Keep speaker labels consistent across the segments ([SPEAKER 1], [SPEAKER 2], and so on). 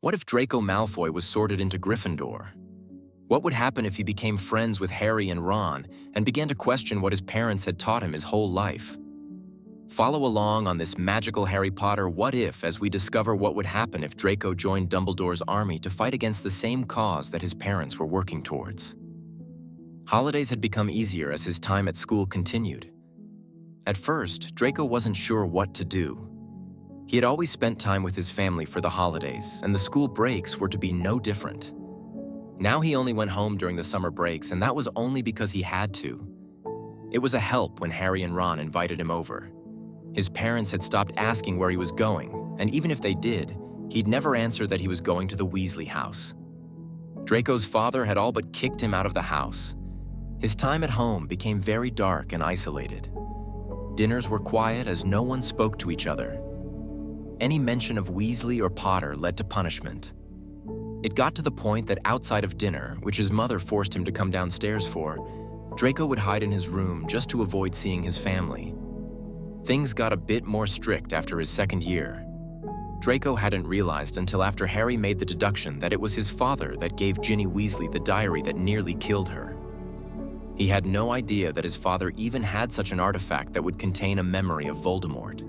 [SPEAKER 1] What if Draco Malfoy was sorted into Gryffindor? What would happen if he became friends with Harry and Ron and began to question what his parents had taught him his whole life? Follow along on this magical Harry Potter What If as we discover what would happen if Draco joined Dumbledore's army to fight against the same cause that his parents were working towards. Holidays had become easier as his time at school continued. At first, Draco wasn't sure what to do. He had always spent time with his family for the holidays, and the school breaks were to be no different. Now he only went home during the summer breaks, and that was only because he had to. It was a help when Harry and Ron invited him over. His parents had stopped asking where he was going, and even if they did, he'd never answer that he was going to the Weasley house. Draco's father had all but kicked him out of the house. His time at home became very dark and isolated. Dinners were quiet as no one spoke to each other. Any mention of Weasley or Potter led to punishment. It got to the point that outside of dinner, which his mother forced him to come downstairs for, Draco would hide in his room just to avoid seeing his family. Things got a bit more strict after his second year. Draco hadn't realized until after Harry made the deduction that it was his father that gave Ginny Weasley the diary that nearly killed her. He had no idea that his father even had such an artifact that would contain a memory of Voldemort.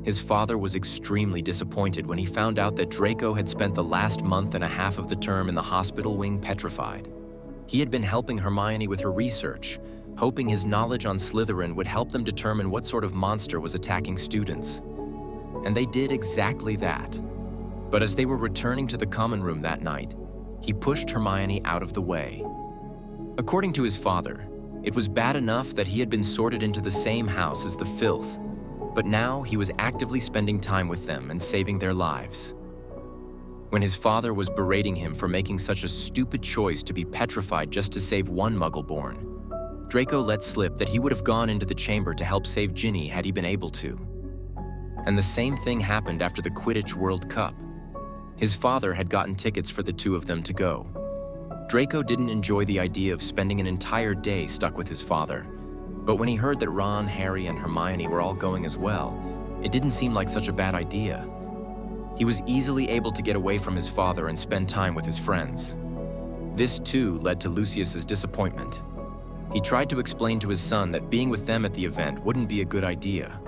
[SPEAKER 1] His father was extremely disappointed when he found out that Draco had spent the last month and a half of the term in the hospital wing petrified. He had been helping Hermione with her research, hoping his knowledge on Slytherin would help them determine what sort of monster was attacking students. And they did exactly that. But as they were returning to the common room that night, he pushed Hermione out of the way. According to his father, it was bad enough that he had been sorted into the same house as the filth, but now he was actively spending time with them and saving their lives. When his father was berating him for making such a stupid choice to be petrified just to save one Muggle-born, Draco let slip that he would have gone into the chamber to help save Ginny had he been able to. And the same thing happened after the Quidditch World Cup. His father had gotten tickets for the two of them to go. Draco didn't enjoy the idea of spending an entire day stuck with his father, but when he heard that Ron, Harry, and Hermione were all going as well, it didn't seem like such a bad idea. He was easily able to get away from his father and spend time with his friends. This too led to Lucius's disappointment. He tried to explain to his son that being with them at the event wouldn't be a good idea,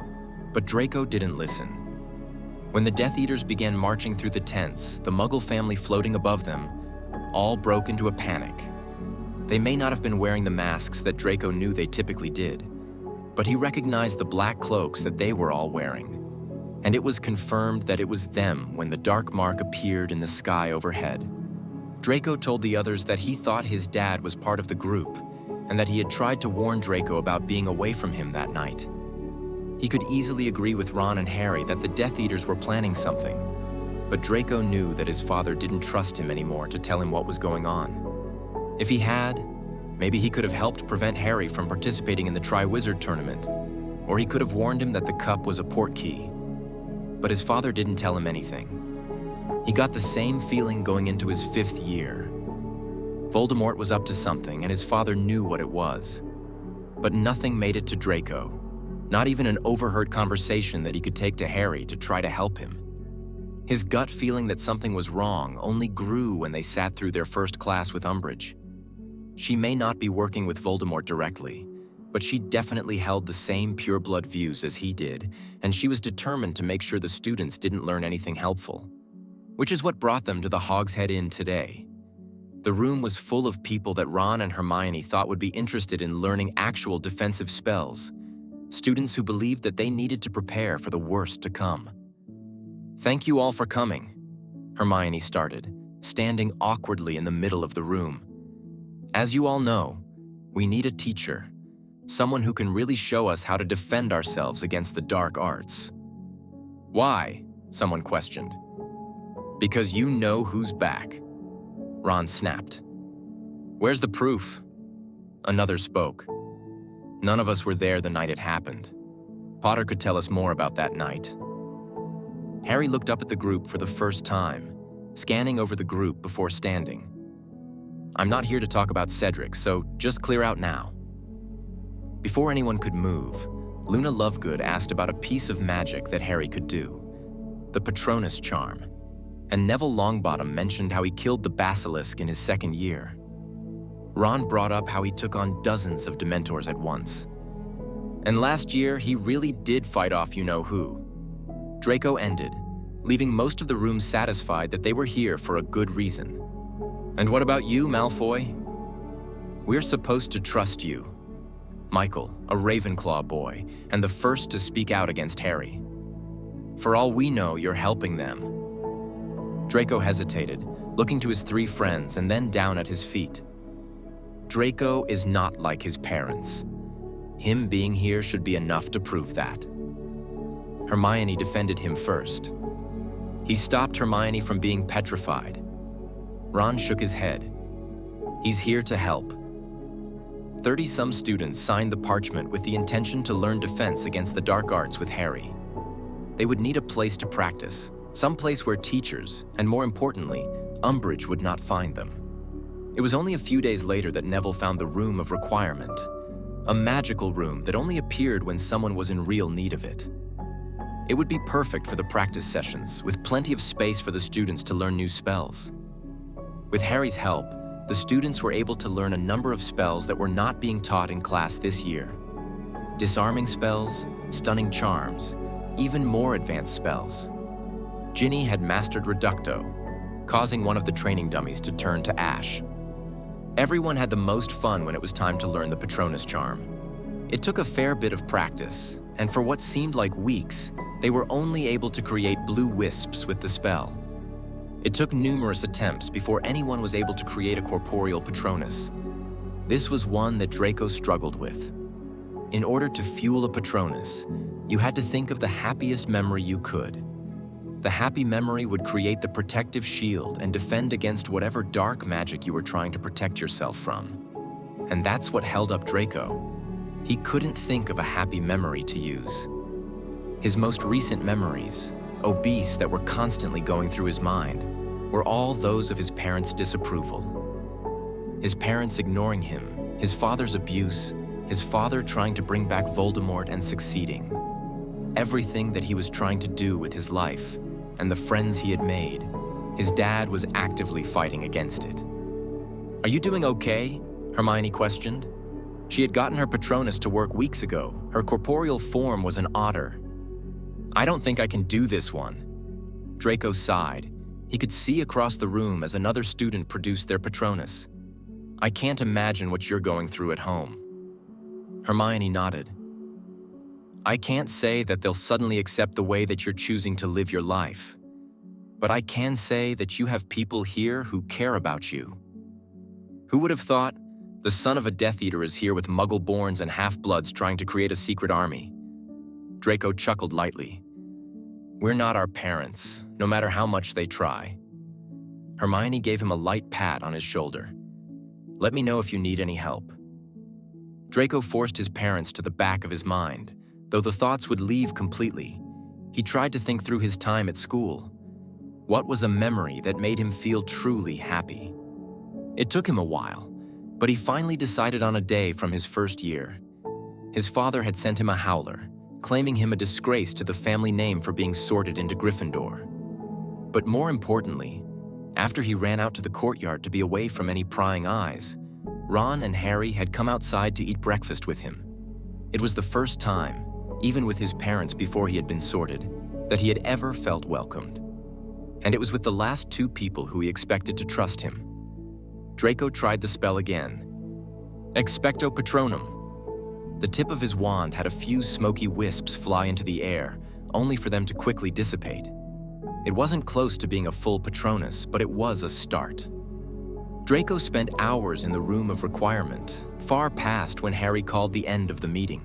[SPEAKER 1] but Draco didn't listen. When the Death Eaters began marching through the tents, the Muggle family floating above them, all broke into a panic. They may not have been wearing the masks that Draco knew they typically did, but he recognized the black cloaks that they were all wearing, and it was confirmed that it was them when the dark mark appeared in the sky overhead. Draco told the others that he thought his dad was part of the group, and that he had tried to warn Draco about being away from him that night. He could easily agree with Ron and Harry that the Death Eaters were planning something, but Draco knew that his father didn't trust him anymore to tell him what was going on. If he had, maybe he could have helped prevent Harry from participating in the Triwizard Tournament, or he could have warned him that the cup was a portkey. But his father didn't tell him anything. He got the same feeling going into his 5th year. Voldemort was up to something, and his father knew what it was. But nothing made it to Draco, not even an overheard conversation that he could take to Harry to try to help him. His gut feeling that something was wrong only grew when they sat through their first class with Umbridge. She may not be working with Voldemort directly, but she definitely held the same pure-blood views as he did, and she was determined to make sure the students didn't learn anything helpful. Which is what brought them to the Hogshead Inn today. The room was full of people that Ron and Hermione thought would be interested in learning actual defensive spells, students who believed that they needed to prepare for the worst to come. "Thank you all for coming," Hermione started, standing awkwardly in the middle of the room. "As you all know, we need a teacher, someone who can really show us how to defend ourselves against the dark arts." "Why?" someone questioned. "Because you know who's back," Ron snapped. "Where's the proof?" Another spoke. "None of us were there the night it happened. Potter could tell us more about that night." Harry looked up at the group for the first time, scanning over the group before standing. "I'm not here to talk about Cedric, so just clear out now." Before anyone could move, Luna Lovegood asked about a piece of magic that Harry could do, the Patronus charm. and Neville Longbottom mentioned how he killed the basilisk in his second year. Ron brought up how he took on dozens of Dementors at once. And last year, he really did fight off you-know-who. Draco ended, leaving most of the room satisfied that they were here for a good reason. And what about you, Malfoy? We're supposed to trust you. Michael, a Ravenclaw boy, and the first to speak out against Harry. For all we know, you're helping them. Draco hesitated, looking to his three friends and then down at his feet. Draco is not like his parents. Him being here should be enough to prove that. Hermione defended him first. He stopped Hermione from being petrified. Ron shook his head. He's here to help. 30-some students signed the parchment with the intention to learn defense against the dark arts with Harry. They would need a place to practice, some place where teachers, and more importantly, Umbridge would not find them. It was only a few days later that Neville found the Room of Requirement, a magical room that only appeared when someone was in real need of it. It would be perfect for the practice sessions, with plenty of space for the students to learn new spells. With Harry's help, the students were able to learn a number of spells that were not being taught in class this year. Disarming spells, stunning charms, even more advanced spells. Ginny had mastered Reducto, causing one of the training dummies to turn to ash. Everyone had the most fun when it was time to learn the Patronus charm. It took a fair bit of practice, and for what seemed like weeks, they were only able to create blue wisps with the spell. It took numerous attempts before anyone was able to create a corporeal Patronus. This was one that Draco struggled with. In order to fuel a Patronus, you had to think of the happiest memory you could. The happy memory would create the protective shield and defend against whatever dark magic you were trying to protect yourself from. And that's what held up Draco. He couldn't think of a happy memory to use. His most recent memories, obese that were constantly going through his mind, were all those of his parents' disapproval. His parents ignoring him, his father's abuse, his father trying to bring back Voldemort and succeeding. Everything that he was trying to do with his life, and the friends he had made, his dad was actively fighting against it. "Are you doing okay?" Hermione questioned. She had gotten her Patronus to work weeks ago. Her corporeal form was an otter. "I don't think I can do this one." Draco sighed. He could see across the room as another student produced their Patronus. "I can't imagine what you're going through at home." Hermione nodded. "I can't say that they'll suddenly accept the way that you're choosing to live your life. But I can say that you have people here who care about you. Who would have thought the son of a Death Eater is here with Muggle-borns and half-bloods trying to create a secret army?" Draco chuckled lightly. "We're not our parents, no matter how much they try." Hermione gave him a light pat on his shoulder. "Let me know if you need any help." Draco forced his parents to the back of his mind, though the thoughts would leave completely. He tried to think through his time at school. What was a memory that made him feel truly happy? It took him a while, but he finally decided on a day from his first year. His father had sent him a howler, claiming him a disgrace to the family name for being sorted into Gryffindor. But more importantly, after he ran out to the courtyard to be away from any prying eyes, Ron and Harry had come outside to eat breakfast with him. It was the first time, even with his parents before he had been sorted, that he had ever felt welcomed. And it was with the last two people who he expected to trust him. Draco tried the spell again. Expecto Patronum. The tip of his wand had a few smoky wisps fly into the air, only for them to quickly dissipate. It wasn't close to being a full Patronus, but it was a start. Draco spent hours in the Room of Requirement, far past when Harry called the end of the meeting.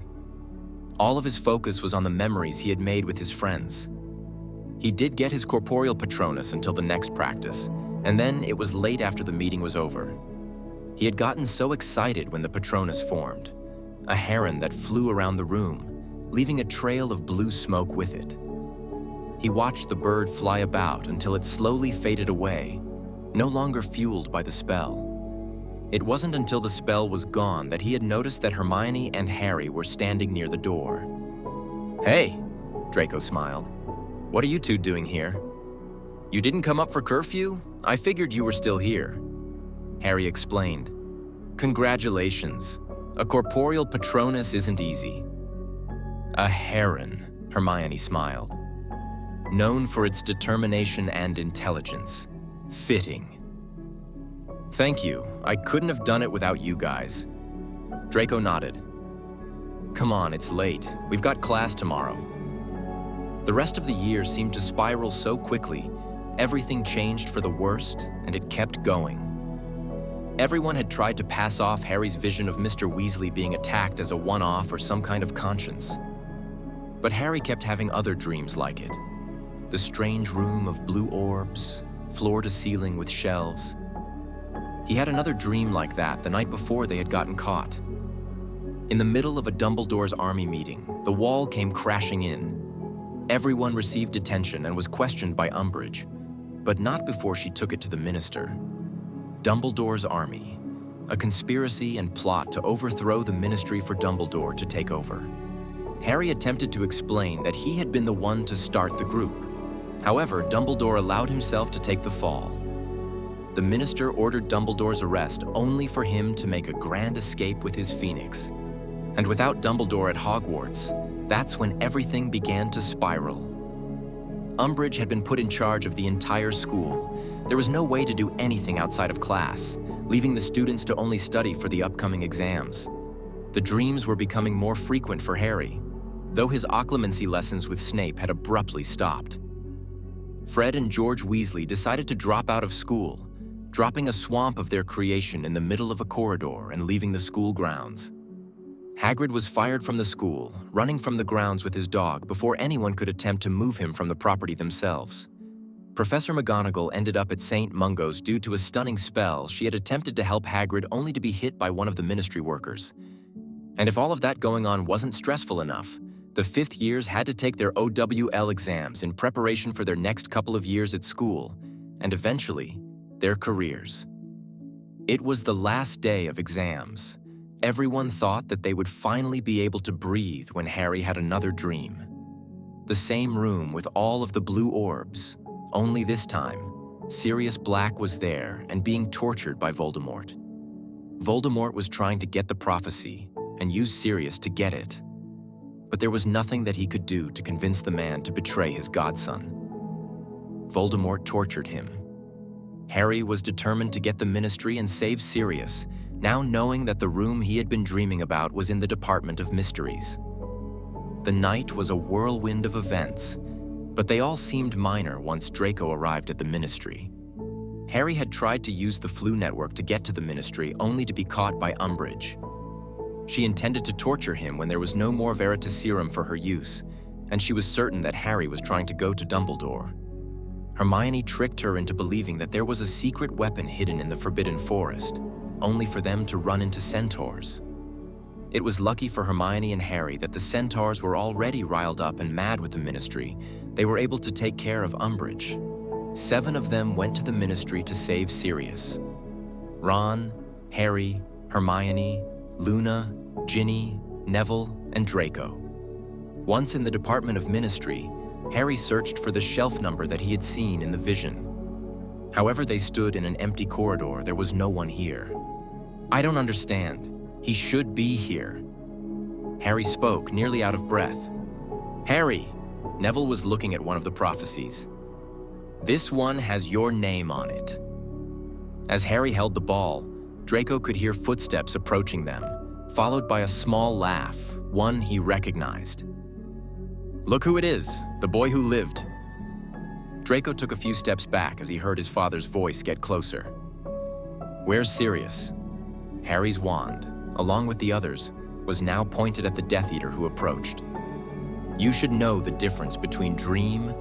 [SPEAKER 1] All of his focus was on the memories he had made with his friends. He did get his corporeal Patronus until the next practice, and then it was late after the meeting was over. He had gotten so excited when the Patronus formed, a heron that flew around the room, leaving a trail of blue smoke with it. He watched the bird fly about until it slowly faded away, no longer fueled by the spell. It wasn't until the spell was gone that he had noticed that Hermione and Harry were standing near the door. "Hey," Draco smiled. "What are you two doing here?" You didn't come up for curfew? I figured you were still here. Harry explained. Congratulations. A corporeal Patronus isn't easy. A heron, Hermione smiled. Known for its determination and intelligence. Fitting. Thank you. I couldn't have done it without you guys. Draco nodded. Come on, it's late. We've got class tomorrow. The rest of the year seemed to spiral so quickly. Everything changed for the worst, and it kept going. Everyone had tried to pass off Harry's vision of Mr. Weasley being attacked as a one-off or some kind of conscience. But Harry kept having other dreams like it. The strange room of blue orbs, floor to ceiling with shelves. He had another dream like that the night before they had gotten caught. In the middle of a Dumbledore's army meeting, the wall came crashing in. Everyone received detention and was questioned by Umbridge, but not before she took it to the minister. Dumbledore's army, a conspiracy and plot to overthrow the ministry for Dumbledore to take over. Harry attempted to explain that he had been the one to start the group. However, Dumbledore allowed himself to take the fall. The minister ordered Dumbledore's arrest only for him to make a grand escape with his phoenix. And without Dumbledore at Hogwarts, that's when everything began to spiral. Umbridge had been put in charge of the entire school. There was no way to do anything outside of class, leaving the students to only study for the upcoming exams. The dreams were becoming more frequent for Harry, though his occlumency lessons with Snape had abruptly stopped. Fred and George Weasley decided to drop out of school, dropping a swamp of their creation in the middle of a corridor and leaving the school grounds. Hagrid was fired from the school, running from the grounds with his dog before anyone could attempt to move him from the property themselves. Professor McGonagall ended up at St. Mungo's due to a stunning spell she had attempted to help Hagrid only to be hit by one of the ministry workers. And if all of that going on wasn't stressful enough, the fifth years had to take their OWL exams in preparation for their next couple of years at school, and eventually, their careers. It was the last day of exams. Everyone thought that they would finally be able to breathe when Harry had another dream. The same room with all of the blue orbs, only this time, Sirius Black was there and being tortured by Voldemort. Voldemort was trying to get the prophecy and use Sirius to get it. But there was nothing that he could do to convince the man to betray his godson. Voldemort tortured him. Harry was determined to get the ministry and save Sirius, now knowing that the room he had been dreaming about was in the Department of Mysteries. The night was a whirlwind of events, but they all seemed minor once Draco arrived at the ministry. Harry had tried to use the Flu Network to get to the ministry only to be caught by Umbridge. She intended to torture him when there was no more Veritaserum for her use, and she was certain that Harry was trying to go to Dumbledore. Hermione tricked her into believing that there was a secret weapon hidden in the Forbidden Forest, only for them to run into centaurs. It was lucky for Hermione and Harry that the centaurs were already riled up and mad with the ministry. They were able to take care of Umbridge. 7 of them went to the ministry to save Sirius. Ron, Harry, Hermione, Luna, Ginny, Neville, and Draco. Once in the Department of Ministry, Harry searched for the shelf number that he had seen in the vision. However they stood in an empty corridor, there was no one here. I don't understand. He should be here. Harry spoke, nearly out of breath. Harry! Neville was looking at one of the prophecies. This one has your name on it. As Harry held the ball, Draco could hear footsteps approaching them, followed by a small laugh, one he recognized. Look who it is, the boy who lived. Draco took a few steps back as he heard his father's voice get closer. Where's Sirius? Harry's wand, along with the others, was now pointed at the Death Eater who approached. You should know the difference between dream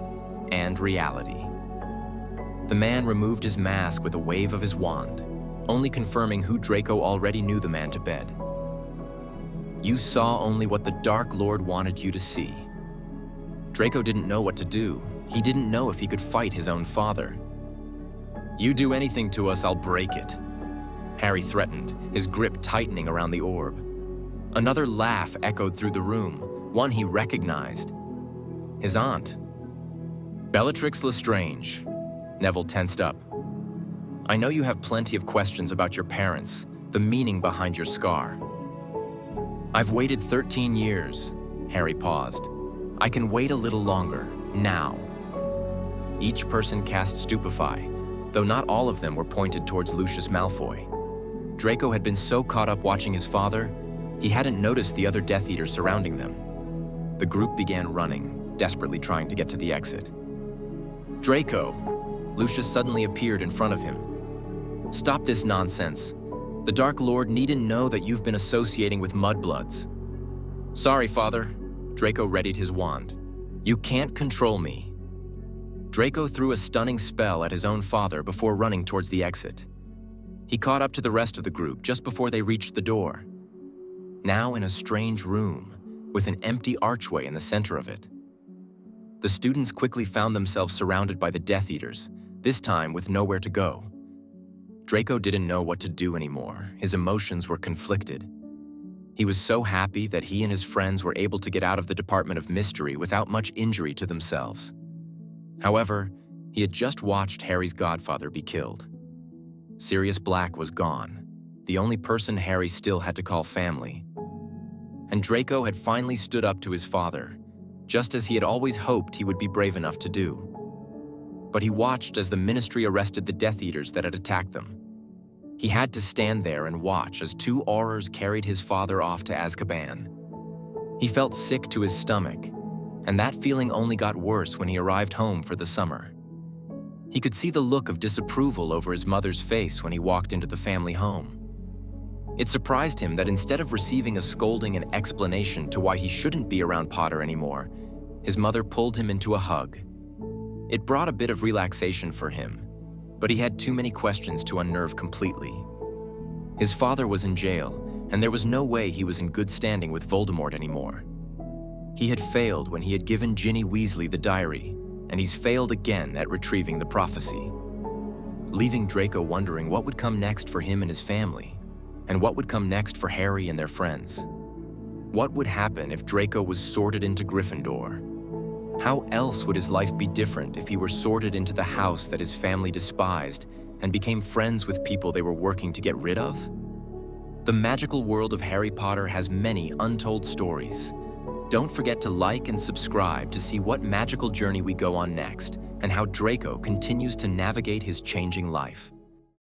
[SPEAKER 1] and reality. The man removed his mask with a wave of his wand, only confirming who Draco already knew the man to bed. You saw only what the Dark Lord wanted you to see. Draco didn't know what to do. He didn't know if he could fight his own father. You do anything to us, I'll break it. Harry threatened, his grip tightening around the orb. Another laugh echoed through the room, one he recognized. His aunt. Bellatrix Lestrange. Neville tensed up. I know you have plenty of questions about your parents, the meaning behind your scar. I've waited 13 years, Harry paused. I can wait a little longer, now. Each person cast Stupefy, though not all of them were pointed towards Lucius Malfoy. Draco had been so caught up watching his father, he hadn't noticed the other Death Eaters surrounding them. The group began running, desperately trying to get to the exit. Draco! Lucius suddenly appeared in front of him. Stop this nonsense. The Dark Lord needn't know that you've been associating with mudbloods. Sorry, Father. Draco readied his wand. You can't control me. Draco threw a stunning spell at his own father before running towards the exit. He caught up to the rest of the group just before they reached the door. Now in a strange room, with an empty archway in the center of it. The students quickly found themselves surrounded by the Death Eaters, this time with nowhere to go. Draco didn't know what to do anymore. His emotions were conflicted. He was so happy that he and his friends were able to get out of the Department of Mystery without much injury to themselves. However, he had just watched Harry's godfather be killed. Sirius Black was gone, the only person Harry still had to call family. And Draco had finally stood up to his father, just as he had always hoped he would be brave enough to do. But he watched as the Ministry arrested the Death Eaters that had attacked them. He had to stand there and watch as 2 Aurors carried his father off to Azkaban. He felt sick to his stomach, and that feeling only got worse when he arrived home for the summer. He could see the look of disapproval over his mother's face when he walked into the family home. It surprised him that instead of receiving a scolding and explanation to why he shouldn't be around Potter anymore, his mother pulled him into a hug. It brought a bit of relaxation for him, but he had too many questions to unnerve completely. His father was in jail, and there was no way he was in good standing with Voldemort anymore. He had failed when he had given Ginny Weasley the diary, and he's failed again at retrieving the prophecy, leaving Draco wondering what would come next for him and his family, and what would come next for Harry and their friends. What would happen if Draco was sorted into Gryffindor? How else would his life be different if he were sorted into the house that his family despised and became friends with people they were working to get rid of? The magical world of Harry Potter has many untold stories. Don't forget to like and subscribe to see what magical journey we go on next and how Draco continues to navigate his changing life.